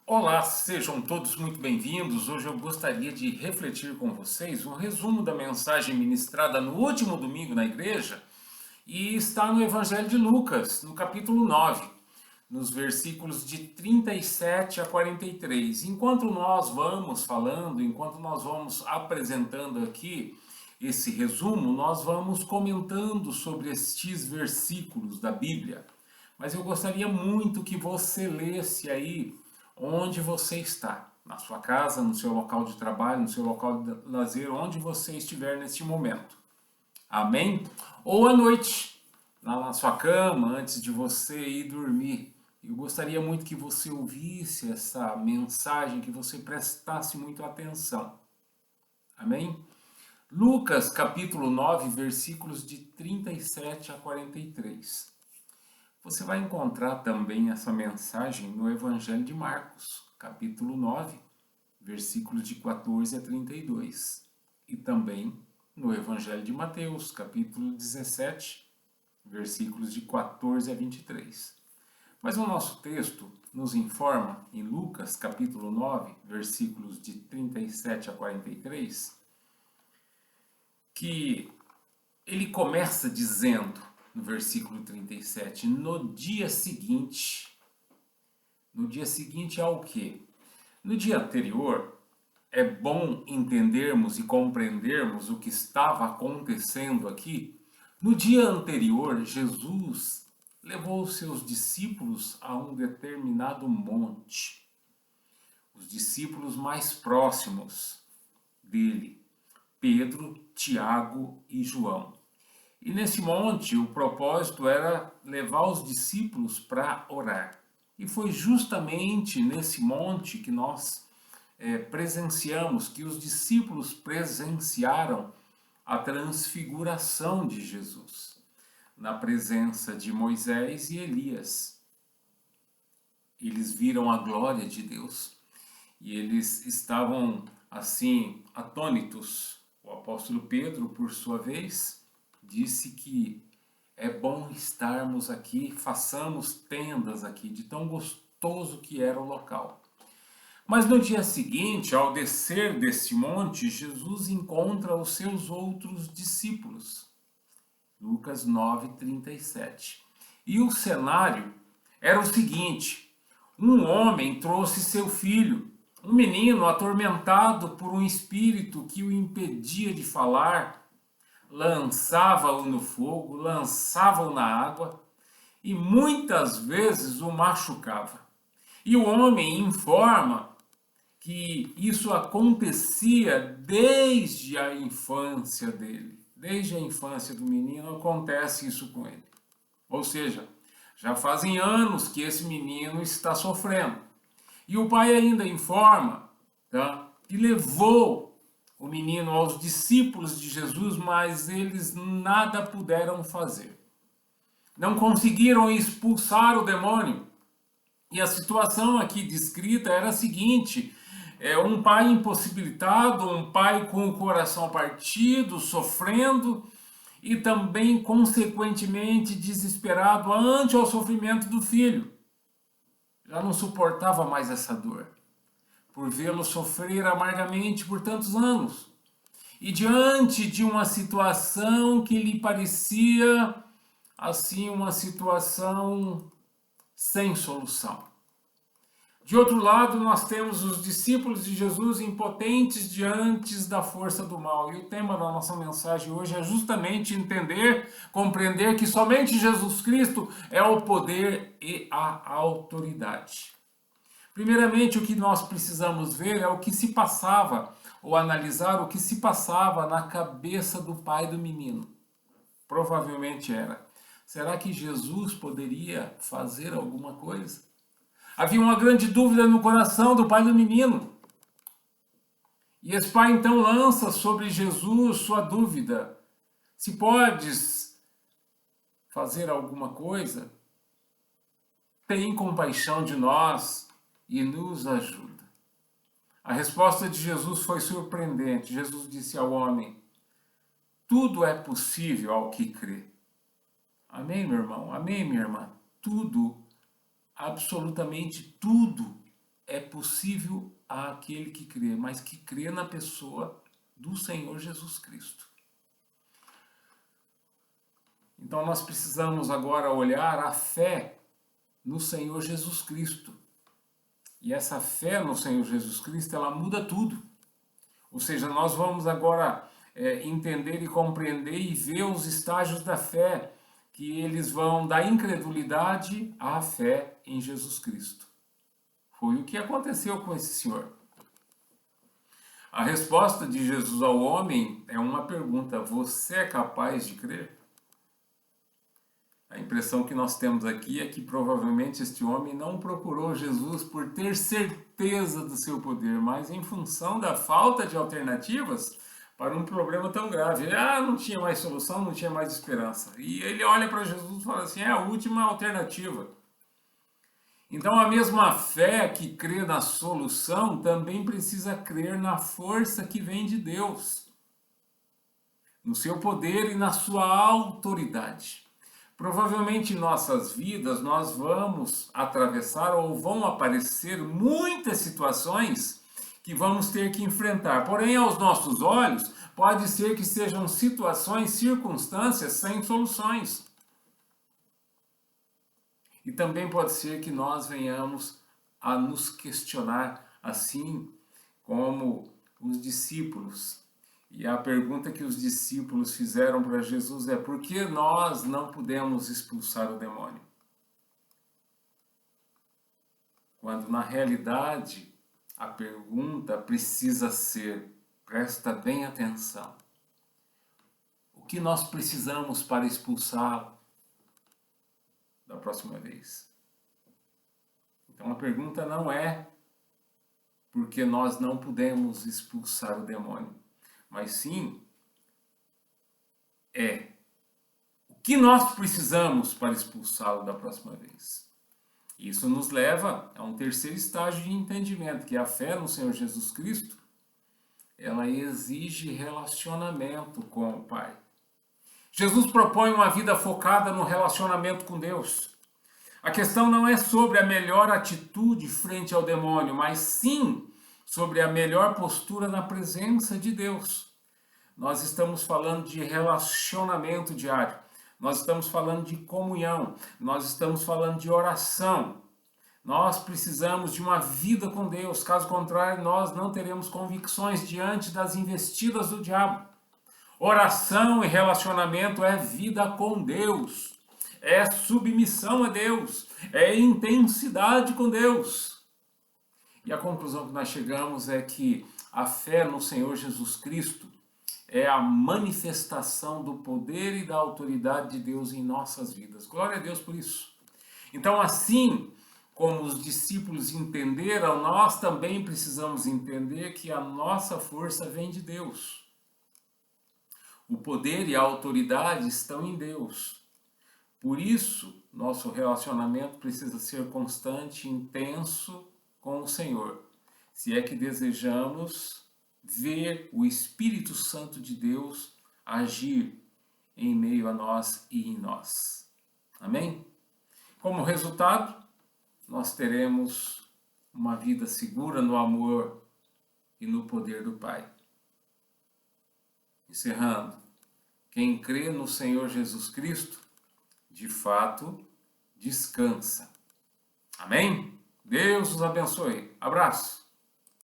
Olá, sejam todos muito bem-vindos. Hoje eu gostaria de refletir com vocês um resumo da mensagem ministrada no último domingo na igreja e está no Evangelho de Lucas, no capítulo 9, nos versículos de 37 a 43. Enquanto nós vamos falando, enquanto nós vamos apresentando aqui esse resumo, nós vamos comentando sobre estes versículos da Bíblia. Mas eu gostaria muito que você lesse aí onde você está, na sua casa, no seu local de trabalho, no seu local de lazer, onde você estiver neste momento. Amém? Ou à noite, lá na sua cama, antes de você ir dormir. Eu gostaria muito que você ouvisse essa mensagem, que você prestasse muito atenção. Amém? Lucas capítulo 9, versículos de 37 a 43. Você vai encontrar também essa mensagem no Evangelho de Marcos, capítulo 9, versículos de 14 a 32. E também no Evangelho de Mateus, capítulo 17, versículos de 14 a 23. Mas o nosso texto nos informa, em Lucas, capítulo 9, versículos de 37 a 43, que ele começa dizendo, no versículo 37, no dia seguinte é o quê? No dia anterior, é bom entendermos e compreendermos o que estava acontecendo aqui. No dia anterior, Jesus levou os seus discípulos a um determinado monte. Os discípulos mais próximos dele, Pedro, Tiago e João. E nesse monte, o propósito era levar os discípulos para orar. E foi justamente nesse monte que nós presenciamos, que os discípulos presenciaram a transfiguração de Jesus, na presença de Moisés e Elias. Eles viram a glória de Deus e eles estavam assim atônitos. O apóstolo Pedro, por sua vez, disse que é bom estarmos aqui, façamos tendas aqui, de tão gostoso que era o local. Mas no dia seguinte, ao descer desse monte, Jesus encontra os seus outros discípulos. Lucas 9:37. E o cenário era o seguinte: um homem trouxe seu filho, um menino atormentado por um espírito que o impedia de falar, lançava-o no fogo, lançava-o na água e muitas vezes o machucava. E o homem informa que isso acontecia desde a infância dele. Desde a infância do menino acontece isso com ele. Ou seja, já fazem anos que esse menino está sofrendo. E o pai ainda informa, tá, que levou o menino aos discípulos de Jesus, mas eles nada puderam fazer. Não conseguiram expulsar o demônio. E a situação aqui descrita era a seguinte: um pai impossibilitado, um pai com o coração partido, sofrendo e também, consequentemente, desesperado ante o sofrimento do filho. Já não suportava mais essa dor, por vê-lo sofrer amargamente por tantos anos. E diante de uma situação que lhe parecia, assim, uma situação sem solução. De outro lado, nós temos os discípulos de Jesus impotentes diante da força do mal. E o tema da nossa mensagem hoje é justamente entender, compreender que somente Jesus Cristo é o poder e a autoridade. Primeiramente, o que nós precisamos ver é o que se passava, ou analisar o que se passava na cabeça do pai do menino. Provavelmente era: será que Jesus poderia fazer alguma coisa? Havia uma grande dúvida no coração do pai do menino. E esse pai então lança sobre Jesus sua dúvida: se podes fazer alguma coisa, tem compaixão de nós e nos ajuda. A resposta de Jesus foi surpreendente. Jesus disse ao homem: tudo é possível ao que crê. Amém, meu irmão? Amém, minha irmã? Tudo, absolutamente tudo, é possível àquele que crê, mas que crê na pessoa do Senhor Jesus Cristo. Então nós precisamos agora olhar a fé no Senhor Jesus Cristo. E essa fé no Senhor Jesus Cristo, ela muda tudo. Ou seja, nós vamos agora entender e compreender e ver os estágios da fé, que eles vão da incredulidade à fé em Jesus Cristo. Foi o que aconteceu com esse senhor. A resposta de Jesus ao homem é uma pergunta: você é capaz de crer? A impressão que nós temos aqui é que provavelmente este homem não procurou Jesus por ter certeza do seu poder, mas em função da falta de alternativas para um problema tão grave. Ele não tinha mais solução, não tinha mais esperança. E ele olha para Jesus e fala assim: é a última alternativa. Então a mesma fé que crê na solução também precisa crer na força que vem de Deus, no seu poder e na sua autoridade. Provavelmente em nossas vidas nós vamos atravessar ou vão aparecer muitas situações que vamos ter que enfrentar. Porém, aos nossos olhos, pode ser que sejam situações, circunstâncias sem soluções. E também pode ser que nós venhamos a nos questionar, assim como os discípulos. E a pergunta que os discípulos fizeram para Jesus é: por que nós não podemos expulsar o demônio? Quando na realidade a pergunta precisa ser, presta bem atenção, o que nós precisamos para expulsá-lo da próxima vez? Então a pergunta não é porque nós não podemos expulsar o demônio, mas sim o que nós precisamos para expulsá-lo da próxima vez. Isso nos leva a um terceiro estágio de entendimento, que é a fé no Senhor Jesus Cristo. Ela exige relacionamento com o Pai. Jesus propõe uma vida focada no relacionamento com Deus. A questão não é sobre a melhor atitude frente ao demônio, mas sim sobre a melhor postura na presença de Deus. Nós estamos falando de relacionamento diário, nós estamos falando de comunhão, nós estamos falando de oração. Nós precisamos de uma vida com Deus, caso contrário, nós não teremos convicções diante das investidas do diabo. Oração e relacionamento é vida com Deus, é submissão a Deus, é intensidade com Deus. E a conclusão que nós chegamos é que a fé no Senhor Jesus Cristo é a manifestação do poder e da autoridade de Deus em nossas vidas. Glória a Deus por isso. Então, assim como os discípulos entenderam, nós também precisamos entender que a nossa força vem de Deus. O poder e a autoridade estão em Deus. Por isso, nosso relacionamento precisa ser constante e intenso com o Senhor, se é que desejamos ver o Espírito Santo de Deus agir em meio a nós e em nós. Amém? Como resultado, nós teremos uma vida segura no amor e no poder do Pai. Encerrando, quem crê no Senhor Jesus Cristo, de fato, descansa. Amém? Deus os abençoe. Abraço.